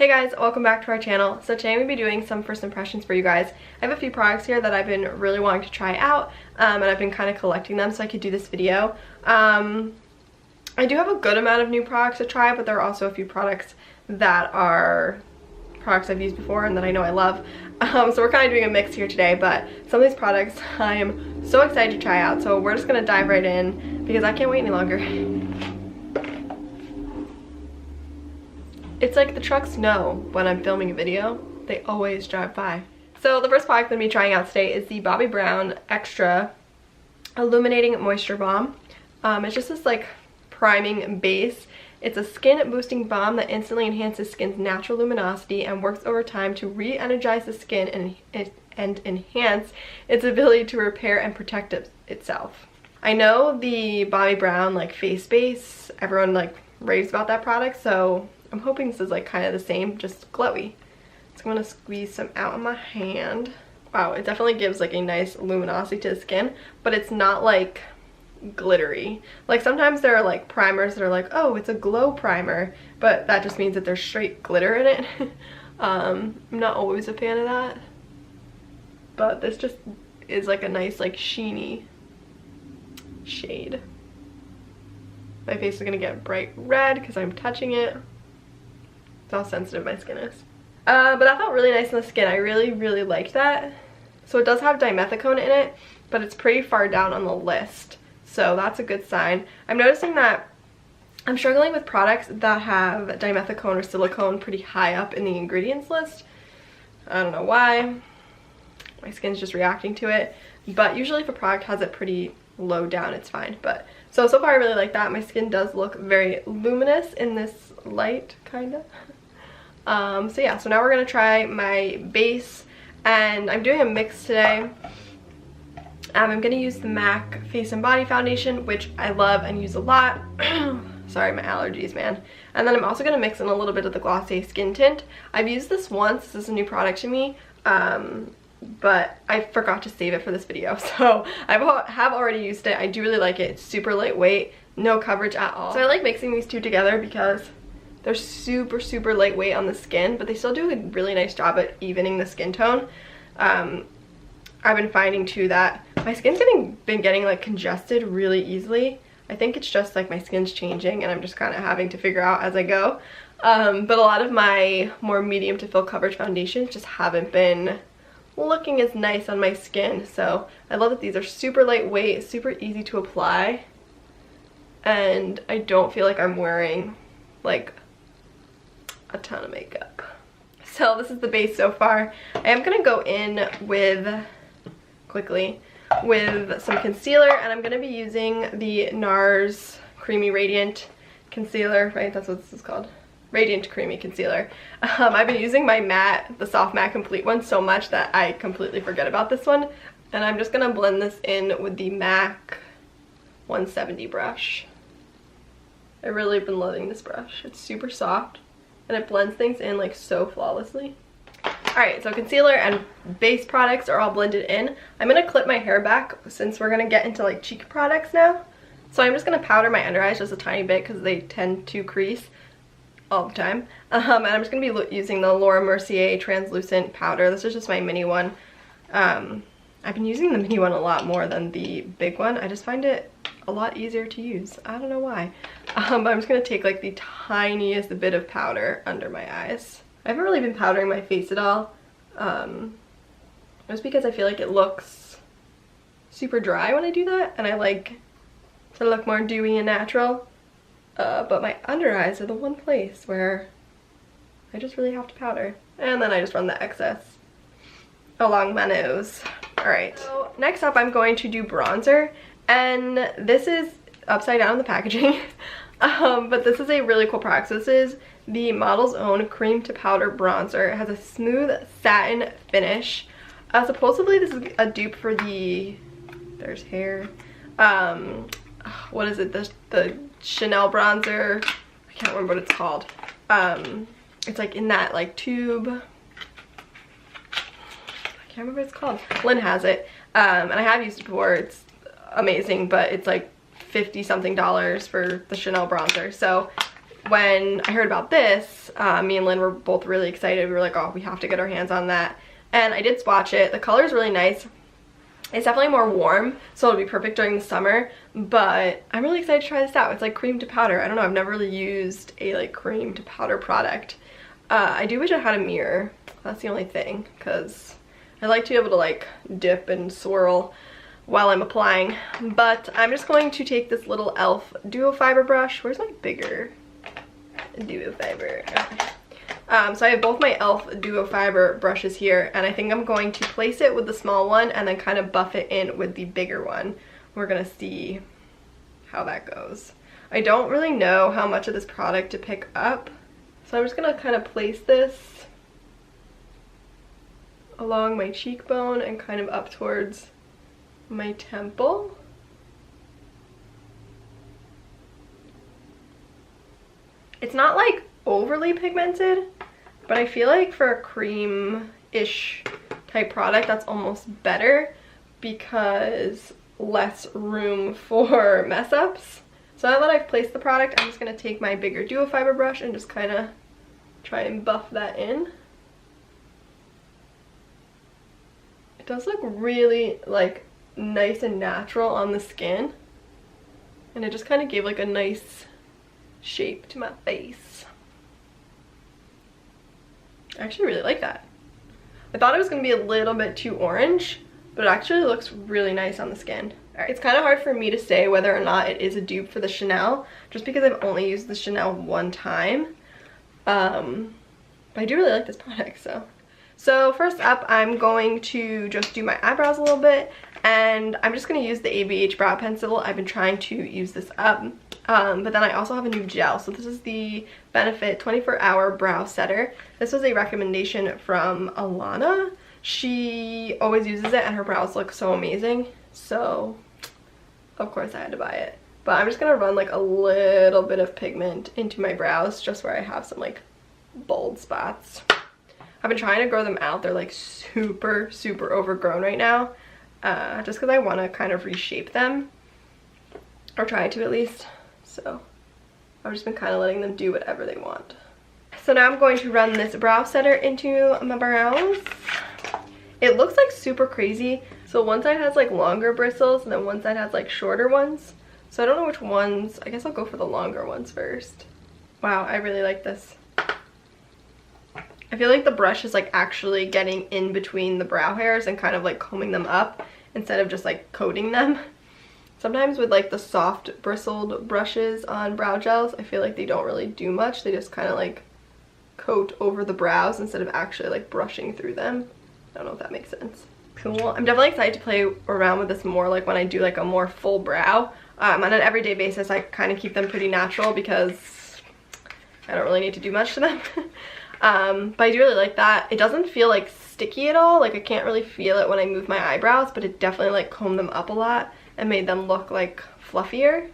Hey guys, welcome back to our channel. So today I'm going to be doing some first impressions for you guys. I have a few products here that I've been really wanting to try out, and I've been kind of collecting them so I could do this video. I do have a good amount of new products to try, but there are also a few products that are products I've used before and that I know I love. So we're kind of doing a mix here today, but some of these products I am so excited to try out. So we're just going to dive right in because I can't wait any longer. It's like the trucks know when I'm filming a video. They always drive by. So the first product I'm going to be trying out today is the Bobbi Brown Extra Illuminating Moisture Balm. It's just this like priming base. It's a skin boosting balm that instantly enhances skin's natural luminosity and works over time to re-energize the skin and enhance its ability to repair and protect itself. I know the Bobbi Brown like face base, everyone like raves about that product, so I'm hoping this is like kind of the same, just glowy. So I'm gonna squeeze some out on my hand. Wow, it definitely gives like a nice luminosity to the skin, but it's not like glittery. Like sometimes there are like primers that are like, oh, it's a glow primer, but that just means that there's straight glitter in it. I'm not always a fan of that, but this just is like a nice like sheeny shade. My face is gonna get bright red because I'm touching it. That's how sensitive my skin is. But that felt really nice on the skin. I really liked that. So it does have dimethicone in it, but it's pretty far down on the list, so that's a good sign. I'm noticing that I'm struggling with products that have dimethicone or silicone pretty high up in the ingredients list. I don't know why. My skin's just reacting to it, but usually if a product has it pretty low down, it's fine. But so far I really like that. My skin does look very luminous in this light, kinda. So yeah, so now we're gonna try my base, and I'm doing a mix today. I'm gonna use the MAC Face and Body Foundation, which I love and use a lot. Sorry, my allergies, man. And then I'm also gonna mix in a little bit of the Glossier Skin Tint. I've used this once. This is a new product to me, but I forgot to save it for this video, so I have already used it. I do really like it. It's super lightweight, no coverage at all. So I like mixing these two together because they're super lightweight on the skin, but they still do a really nice job at evening the skin tone. I've been finding too that my skin's been getting like congested really easily. I think it's just like my skin's changing and I'm just kind of having to figure out as I go. But a lot of my more medium to full coverage foundations just haven't been looking as nice on my skin. So I love that these are super lightweight, super easy to apply, and I don't feel like I'm wearing like a ton of makeup. So this is the base so far. I am gonna go in quickly with some concealer, and I'm gonna be using the NARS Creamy Radiant Concealer, right? That's what this is called. Radiant Creamy Concealer. I've been using my matte, the Soft Matte Complete one so much that I completely forget about this one. And I'm just gonna blend this in with the MAC 170 brush. I've really been loving this brush. It's super soft and it blends things in like so flawlessly. Alright, so concealer and base products are all blended in. I'm gonna clip my hair back since we're gonna get into like cheek products now. So I'm just gonna powder my under eyes just a tiny bit because they tend to crease all the time. And I'm just gonna be using the Laura Mercier translucent powder. This is just my mini one. I've been using the mini one a lot more than the big one. I just find it a lot easier to use. I don't know why. But I'm just gonna take like the tiniest bit of powder under my eyes. I haven't really been powdering my face at all. Just because I feel like it looks super dry when I do that, and I like to look more dewy and natural. But my under eyes are the one place where I just really have to powder. And then I just run the excess along my nose. Alright, so next up I'm going to do bronzer. And this is upside down in the packaging. But this is a really cool product. So this is the Model's Own Cream to Powder Bronzer. It has a smooth satin finish. Supposedly this is a dupe for the, there's hair. What is it? The Chanel bronzer. I can't remember what it's called. It's like in that like tube. I can't remember what it's called. Lynn has it. And I have used it before. It's amazing, but it's like $50 something for the Chanel bronzer. So when I heard about this, me and Lynn were both really excited. We were like, oh, we have to get our hands on that. And I did swatch it. The color is really nice. It's definitely more warm, so it'll be perfect during the summer, but I'm really excited to try this out. It's like cream to powder. I don't know, I've never really used a like cream to powder product. I do wish I had a mirror. That's the only thing, because I like to be able to like dip and swirl while I'm applying. But I'm just going to take this little e.l.f. duo fiber brush. Where's my bigger duo fiber? Okay. So I have both my e.l.f. duo fiber brushes here, and I think I'm going to place it with the small one and then kind of buff it in with the bigger one. We're gonna see how that goes. I don't really know how much of this product to pick up, so I'm just gonna kind of place this along my cheekbone and kind of up towards my temple. It's not like overly pigmented, but I feel like for a cream-ish type product that's almost better because less room for mess ups. So now that I've placed the product, I'm just going to take my bigger duo fiber brush and just kind of try and buff that in. It does look really like nice and natural on the skin, and it just kind of gave like a nice shape to my face. I actually really like that. I thought it was going to be a little bit too orange, but it actually looks really nice on the skin. Alright, it's kind of hard for me to say whether or not it is a dupe for the Chanel, just because I've only used the Chanel one time. But I do really like this product, so. So first up, I'm going to just do my eyebrows a little bit, and I'm just going to use the ABH brow pencil. I've been trying to use this up. But then I also have a new gel. So this is the Benefit 24-Hour Brow Setter. This was a recommendation from Alana. She always uses it and her brows look so amazing. So of course I had to buy it. But I'm just going to run like a little bit of pigment into my brows just where I have some like bold spots. I've been trying to grow them out. They're like super overgrown right now. Just because I want to kind of reshape them. Or try to at least. So I've just been kind of letting them do whatever they want. So now I'm going to run this brow setter into my brows. It looks like super crazy. So one side has like longer bristles and then one side has like shorter ones. So I don't know which ones. I guess I'll go for the longer ones first. Wow, I really like this. I feel like the brush is like actually getting in between the brow hairs and kind of like combing them up instead of just like coating them. Sometimes with like the soft bristled brushes on brow gels, I feel like they don't really do much. They just kind of like coat over the brows instead of actually like brushing through them. I don't know if that makes sense. Cool. I'm definitely excited to play around with this more like when I do like a more full brow. On an everyday basis, I kind of keep them pretty natural because I don't really need to do much to them. But I do really like that. It doesn't feel like sticky at all. Like I can't really feel it when I move my eyebrows, but it definitely like combed them up a lot and made them look like fluffier.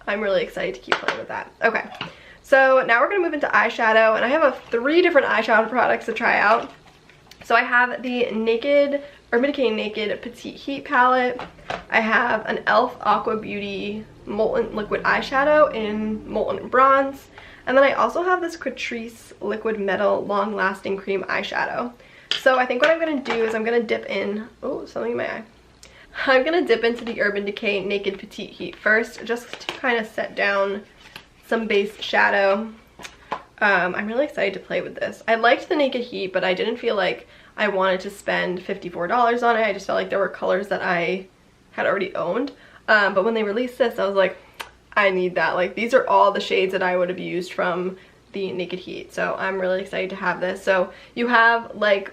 I'm really excited to keep playing with that. Okay, so now we're gonna move into eyeshadow, and I have 3 different eyeshadow products to try out. So I have the Urban Decay Naked Petite Heat Palette. I have an e.l.f. Aqua Beauty Molten Liquid Eyeshadow in Molten Bronze. And then I also have this Catrice Liquid Metal Long Lasting Cream Eyeshadow. So I think what I'm going to do is I'm going to dip in, oh, something in my eye. I'm going to dip into the Urban Decay Naked Petite Heat first, just to kind of set down some base shadow. I'm really excited to play with this. I liked the Naked Heat, but I didn't feel like I wanted to spend $54 on it. I just felt like there were colors that I had already owned. But when they released this, I was like, I need that. Like, these are all the shades that I would have used from the Naked Heat. So I'm really excited to have this. So you have like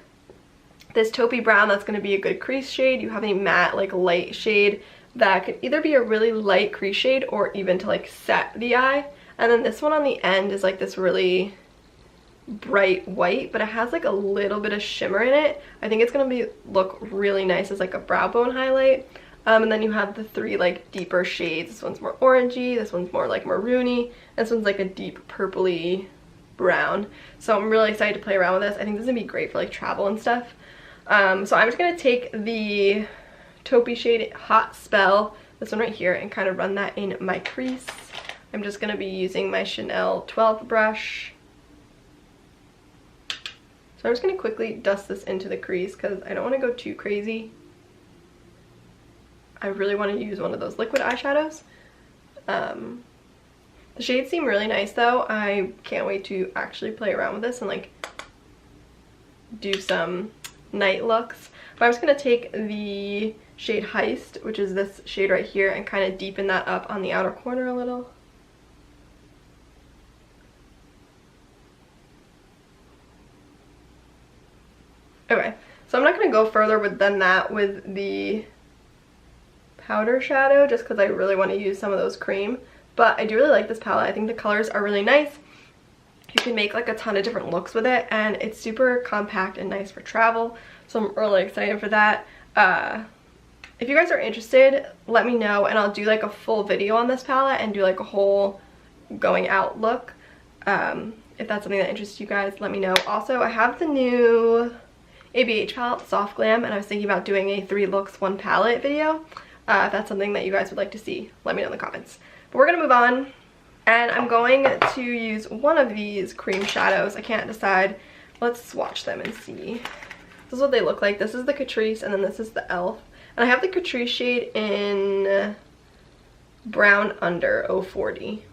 this taupey brown that's going to be a good crease shade. You have a matte like light shade that could either be a really light crease shade or even to like set the eye. And then this one on the end is like this really bright white, but it has like a little bit of shimmer in it. I think it's going to look really nice as like a brow bone highlight. And then you have the 3 like deeper shades. This one's more orangey, this one's more like maroony, this one's like a deep purpley brown. So I'm really excited to play around with this. I think this is gonna be great for like travel and stuff. So I'm just gonna take the taupey shade Hot Spell, this one right here, and kind of run that in my crease. I'm just going to be using my Chanel 12 brush. So I'm just going to quickly dust this into the crease because I don't want to go too crazy. I really want to use one of those liquid eyeshadows. The shades seem really nice though. I can't wait to actually play around with this and like do some night looks. But I'm just going to take the shade Heist, which is this shade right here, and kind of deepen that up on the outer corner a little. Okay, so I'm not going to go further than that with the powder shadow just because I really want to use some of those cream. But I do really like this palette. I think the colors are really nice. You can make like a ton of different looks with it, and it's super compact and nice for travel. So I'm really excited for that. If you guys are interested, let me know and I'll do like a full video on this palette and do like a whole going out look. If that's something that interests you guys, let me know. Also, I have the new ABH palette, Soft Glam, and I was thinking about doing a 3 looks 1 palette video. If that's something that you guys would like to see, let me know in the comments. But we're gonna move on, and I'm going to use one of these cream shadows. I can't decide. Let's swatch them and see. This is what they look like. This is the Catrice, and then this is the e.l.f. And I have the Catrice shade in Brown Under 040.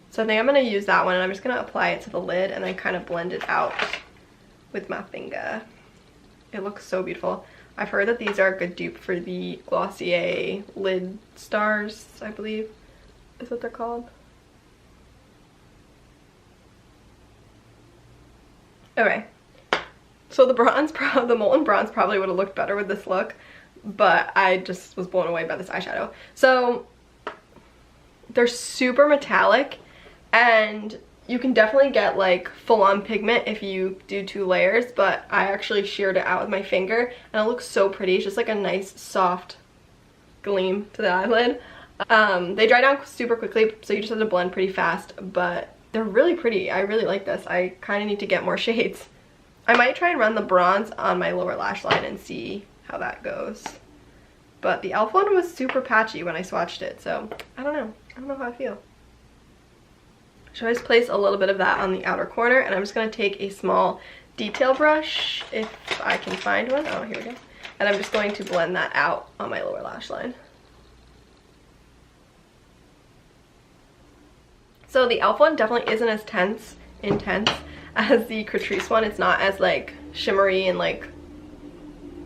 So I think I'm gonna use that one, and I'm just gonna apply it to the lid and then kind of blend it out with my finger. It looks so beautiful. I've heard that these are a good dupe for the Glossier lid stars, I believe is what they're called. Okay, so the Molten Bronze probably would have looked better with this look, but I just was blown away by this eyeshadow. So they're super metallic, and you can definitely get like full-on pigment if you do 2 layers, but I actually sheared it out with my finger and it looks so pretty. It's just like a nice soft gleam to the eyelid. They dry down super quickly, so you just have to blend pretty fast, but they're really pretty. I really like this. I kind of need to get more shades. I might try and run the bronze on my lower lash line and see how that goes. But the e.l.f. one was super patchy when I swatched it, so I don't know. I don't know how I feel. So I just place a little bit of that on the outer corner, and I'm just going to take a small detail brush, if I can find one. Oh, here we go. And I'm just going to blend that out on my lower lash line. So the e.l.f. one definitely isn't as intense as the Catrice one. It's not as like shimmery and like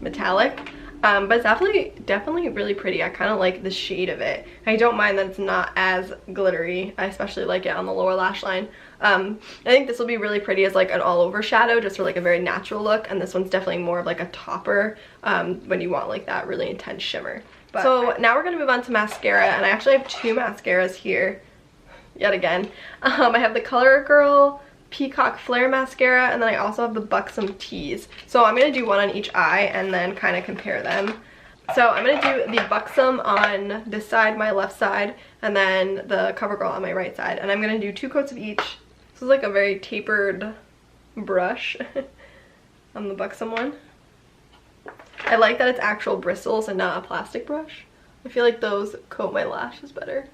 metallic. But it's definitely really pretty. I kind of like the shade of it. I don't mind that it's not as glittery. I especially like it on the lower lash line. I think this will be really pretty as like an all over shadow, just for like a very natural look. And this one's definitely more of like a topper when you want like that really intense shimmer. But so now we're gonna move on to mascara, and I actually have 2 mascaras here yet again. I have the CoverGirl Peacock Flare mascara, and then I also have the Buxom Tease. So I'm going to do one on each eye and then kind of compare them. So I'm going to do the Buxom on this side, my left side, and then the CoverGirl on my right side. And I'm going to do 2 coats of each. This is like a very tapered brush on the Buxom one. I like that it's actual bristles and not a plastic brush. I feel like those coat my lashes better.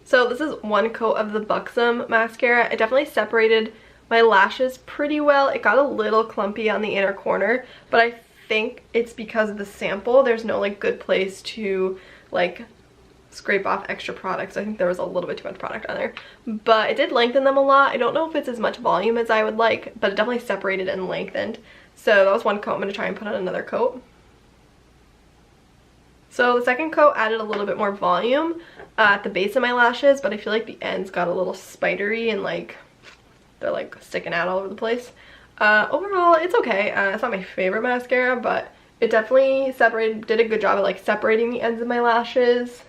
So this is 1 coat of the Buxom mascara. It definitely separated my lashes pretty well. It got a little clumpy on the inner corner, but I think it's because of the sample. There's no like good place to like scrape off extra products. I think there was a little bit too much product on there, but it did lengthen them a lot. I don't know if it's as much volume as I would like, but it definitely separated and lengthened. So that was 1 coat. I'm going to try and put on another coat. So the second coat added a little bit more volume at the base of my lashes, but I feel like the ends got a little spidery and like they're like sticking out all over the place. Overall, it's okay. It's not my favorite mascara, but it definitely did a good job of like separating the ends of my lashes.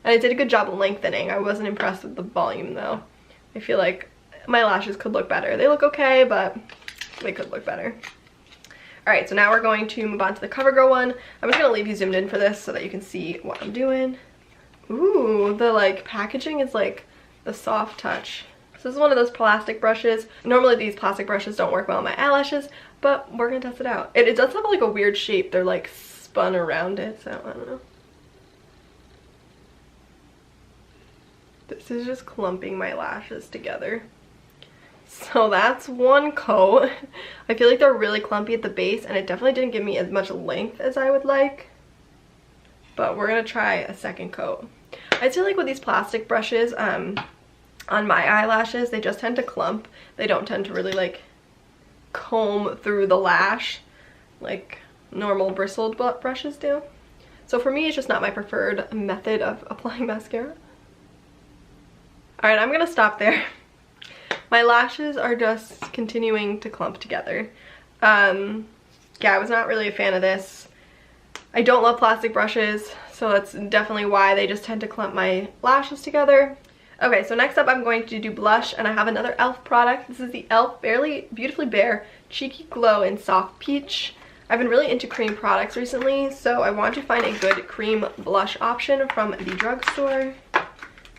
And it did a good job of lengthening. I wasn't impressed with the volume though. I feel like my lashes could look better. They look okay, but they could look better. Alright, so now we're going to move on to the CoverGirl one. I'm just going to leave you zoomed in for this so that you can see what I'm doing. Ooh, the like packaging is like the soft touch. So this is one of those plastic brushes. Normally these plastic brushes don't work well on my eyelashes, but we're going to test it out. It does have like a weird shape. They're like spun around it, so I don't know. This is just clumping my lashes together. So that's one coat. I feel like they're really clumpy at the base, and it definitely didn't give me as much length as I would like. But we're gonna try a second coat. I feel like with these plastic brushes, on my eyelashes, they just tend to clump. They don't tend to really like comb through the lash like normal bristled brushes do. So for me, it's just not my preferred method of applying mascara. All right, I'm gonna stop there. My lashes are just continuing to clump together. Yeah, I was not really a fan of this. I don't love plastic brushes, so that's definitely why they just tend to clump my lashes together. Okay, so next up I'm going to do blush, and I have another e.l.f. product. This is the e.l.f. Beautifully Bare Cheeky Glow in Soft Peach. I've been really into cream products recently, so I want to find a good cream blush option from the drugstore.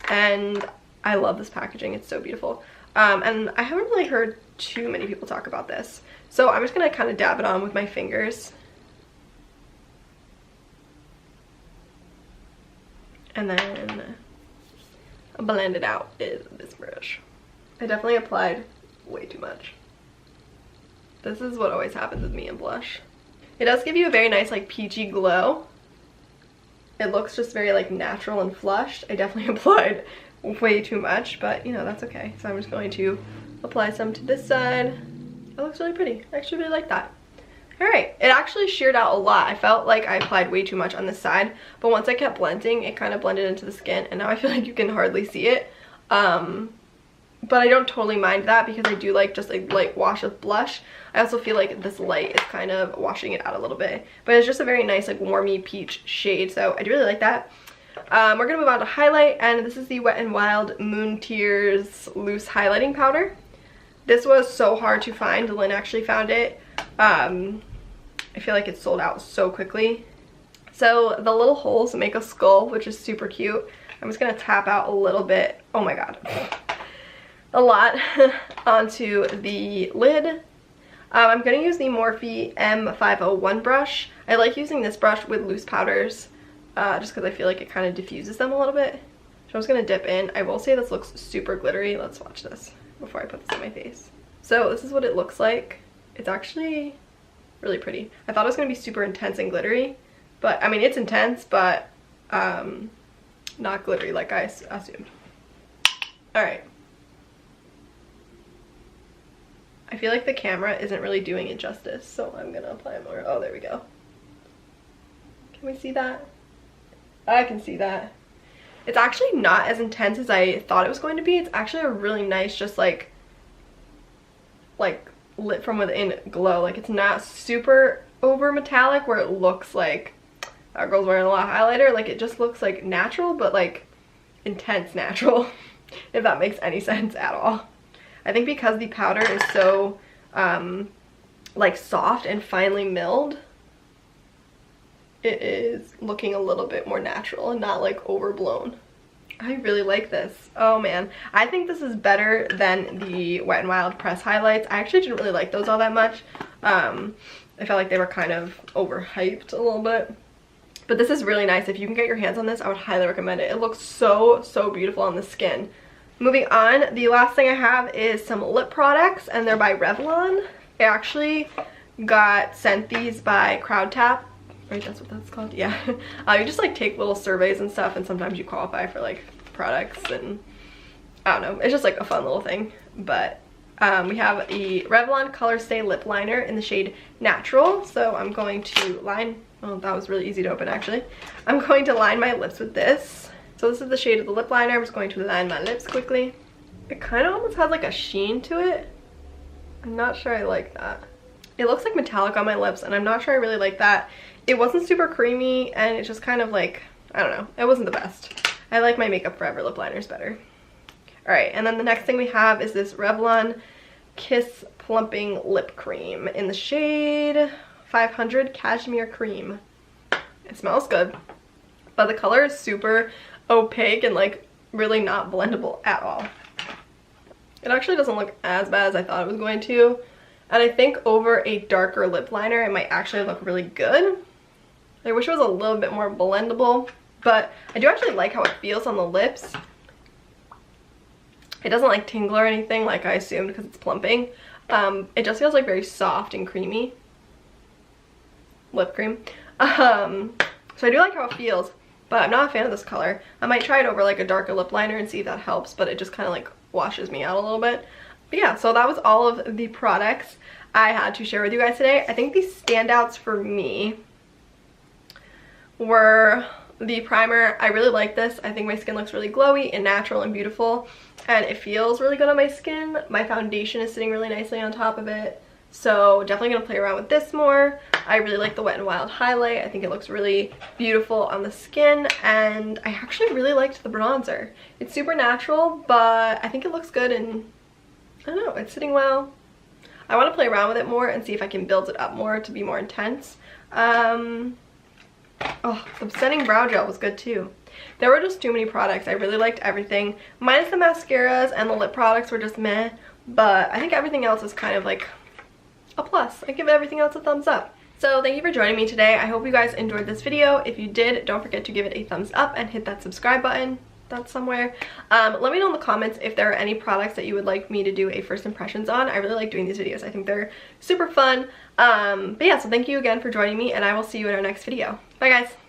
And I love this packaging, it's so beautiful. And I haven't really heard too many people talk about this. So I'm just gonna kind of dab it on with my fingers. And then blend it out with this brush. I definitely applied way too much. This is what always happens with me in blush. It does give you a very nice like peachy glow. It looks just very like natural and flushed. I definitely applied way too much, but you know, that's okay. So I'm just going to apply some to this side. It looks really pretty. I actually really like that. All right, it actually sheared out a lot. I felt like I applied way too much on this side, but once I kept blending, it kind of blended into the skin, and now I feel like you can hardly see it. But I don't totally mind that because I do like just a light wash of blush. I also feel like this light is kind of washing it out a little bit, but it's just a very nice like warmy peach shade, so I do really like that. We're gonna move on to highlight, and this is the Wet n Wild Moon Tears Loose Highlighting Powder. This was so hard to find. Lynn actually found it. I feel like it sold out so quickly. So the little holes make a skull, which is super cute. I'm just gonna tap out a little bit. Oh my god. A lot onto the lid. I'm gonna use the Morphe M501 brush. I like using this brush with loose powders just because I feel like it kind of diffuses them a little bit. So I'm just gonna dip in. I will say this looks super glittery. Let's watch this before I put this on my face. So this is what it looks like. It's actually really pretty. I thought it was gonna be super intense and glittery, but I mean it's intense, but not glittery like I assumed. All right. I feel like the camera isn't really doing it justice, so I'm gonna apply more. Oh, there we go. Can we see that? I can see that. It's actually not as intense as I thought it was going to be. It's actually a really nice, just like lit from within glow. Like, it's not super over metallic where it looks like that girl's wearing a lot of highlighter. Like, it just looks like natural, but like intense natural, if that makes any sense at all. I think because the powder is so like soft and finely milled, it is looking a little bit more natural and not like overblown. I really like this. Oh man, I think this is better than the Wet n Wild press highlights. I actually didn't really like those all that much. I felt like they were kind of overhyped a little bit, but this is really nice. If you can get your hands on this, I would highly recommend it. It looks so beautiful on the skin. Moving on, the last thing I have is some lip products, and they're by Revlon. I actually got sent these by CrowdTap. Right, that's what that's called? Yeah. You just like take little surveys and stuff, and sometimes you qualify for like products, and I don't know. It's just like a fun little thing. But we have the Revlon Color Stay Lip Liner in the shade Natural. So I'm going to line, oh, that was really easy to open actually. I'm going to line my lips with this. So this is the shade of the lip liner. I'm just going to line my lips quickly. It kind of almost has like a sheen to it. I'm not sure I like that. It looks like metallic on my lips, and I'm not sure I really like that. It wasn't super creamy, and it's just kind of like, I don't know, it wasn't the best. I like my Makeup Forever lip liners better. All right, and then the next thing we have is this Revlon Kiss Plumping Lip Cream in the shade 500 Cashmere Cream. It smells good, but the color is super opaque and like really not blendable at all. It actually doesn't look as bad as I thought it was going to, and I think over a darker lip liner it might actually look really good. I wish it was a little bit more blendable, but I do actually like how it feels on the lips. It doesn't like tingle or anything like I assumed because it's plumping. It just feels like very soft and creamy. Lip cream. So I do like how it feels, but I'm not a fan of this color. I might try it over like a darker lip liner and see if that helps, but it just kind of like washes me out a little bit. But yeah, so that was all of the products I had to share with you guys today. I think the standouts for me were the primer. I really like this. I think my skin looks really glowy and natural and beautiful, and it feels really good on my skin. My foundation is sitting really nicely on top of it, so definitely gonna play around with this more. I really like the Wet n Wild highlight. I think it looks really beautiful on the skin, and I actually really liked the bronzer. It's super natural, but I think it looks good, and I don't know, it's sitting well. I want to play around with it more and see if I can build it up more to be more intense. Oh, the setting brow gel was good too. There were just too many products. I really liked everything, minus the mascaras, and the lip products were just meh, but I think everything else is kind of like a plus. I give everything else a thumbs up. So thank you for joining me today. I hope you guys enjoyed this video. If you did, don't forget to give it a thumbs up and hit that subscribe button. That's somewhere. Let me know in the comments if there are any products that you would like me to do a first impressions on. I really like doing these videos. I think they're super fun. But yeah, so thank you again for joining me, and I will see you in our next video. Bye guys.